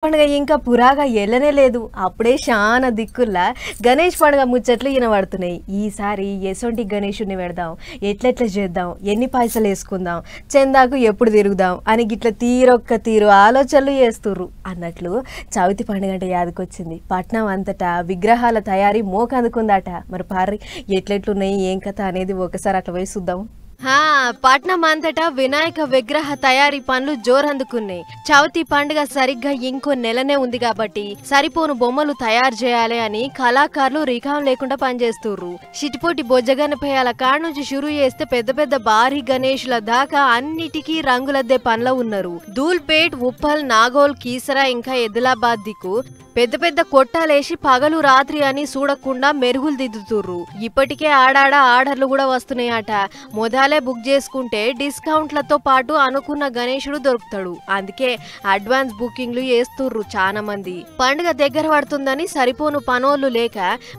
పండుగ ఇంకా పురాగా ఎల్లనే లేదు. అప్పుడే శానా దిక్కుల్లా గణేష్ పండుగ ముచ్చట్లు వినబడుతున్నాయి. ఈసారి ఎసొంటి గణేషుని పెడదాం, ఎట్లెట్లా చేద్దాం, ఎన్ని పైసలు వేసుకుందాం, చందాకు ఎప్పుడు తిరుగుదాం అని గిట్ల తీరొక్క తీరు ఆలోచనలు చేస్తుర్రు. అన్నట్లు చవితి పండుగ అంటే యాదకొచ్చింది. పట్నం అంతటా విగ్రహాల తయారీ మోకందుకుందట. మరి పార్రి ఎట్లెట్లున్నాయి ఏం కథ అనేది ఒకసారి అట్లా పోయి చూద్దాం. పట్నం అంతటా వినాయక విగ్రహ తయారీ పనులు జోరందుకున్నాయి. చవితి పండుగ సరిగ్గా ఇంకో నెలనే ఉంది కాబట్టి సరిపోను బొమ్మలు తయారు చేయాలి అని కళాకారులు రికాం లేకుండా పనిచేస్తుర్రు. చిటిపోటి బొజ్జగనపేయాల కాడ నుంచి షురు చేస్తే పెద్ద పెద్ద భారీ గణేషుల దాకా అన్నిటికీ రంగులద్దే పనిలో ఉన్నారు. ధూల్పేట్, ఉప్పల్, నాగోల్, కీసరా ఇంకా ఎదిలాబాద్ దిక్కు పెద్ద పెద్ద కొట్టాలేసి పగలు రాత్రి అని చూడకుండా మెరుగులు దిద్దుతుర్రు. ఇప్పటికే ఆడాడ ఆర్డర్లు కూడా వస్తున్నాయట. మొదలే బుక్ చేసుకుంటే డిస్కౌంట్లతో పాటు అనుకున్న గణేశుడు దొరుకుతాడు. అందుకే అడ్వాన్స్ బుకింగ్లు చేస్తుర్రు చాలా మంది. పండుగ దగ్గర పడుతుందని సరిపోను పనోళ్లు లేక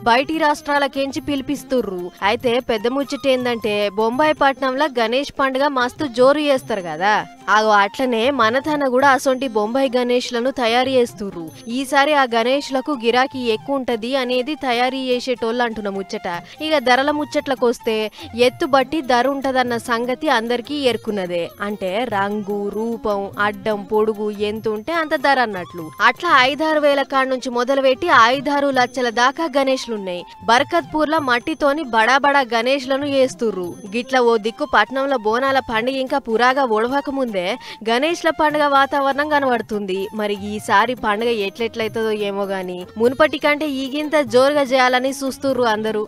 బయటి రాష్ట్రాలకెంచి పిలిపిస్తుర్రు. అయితే పెద్ద ముచ్చటేందంటే బొంబాయి పట్నంలో గణేష్ పండుగ మస్తు జోరు చేస్తారు కదా. అట్లనే మనతన కూడా అసొంటి బొంబాయి గణేష్లను తయారు చేస్తుర్రు. ఈసారి ఆ గణేష్లకు గిరాకీ ఎక్కువ ఉంటది అనేది తయారీ చేసేటోళ్ళు అంటున్న ముచ్చట. ఇక ధరల ముచ్చట్లకొస్తే ఎత్తు బట్టి ధర ఉంటదన్న సంగతి అందరికీ ఎరుకున్నదే. అంటే రంగు, రూపం, అడ్డం, పొడుగు ఎంత ఉంటే అంత ధర అన్నట్లు. అట్లా 5-6 వేల కాడ నుంచి మొదలుపెట్టి 5-6 లక్షల దాకా గణేష్లున్నాయి. బర్కత్పూర్ లో మట్టితోని బడా బడా గణేష్లను చేస్తుర్రు. గిట్ల ఓ దిక్కు పట్నంలో బోనాల పండుగ ఇంకా పురాగా ఒడవక ముందే గణేష్ల పండుగ వాతావరణం కనబడుతుంది. మరి ఈసారి పండుగ ఎట్లెట్లయితుందో ఏమో గాని మునుపటి కంటే ఈగింత జోరుగా చేయాలని చూస్తుర్రు అందరూ.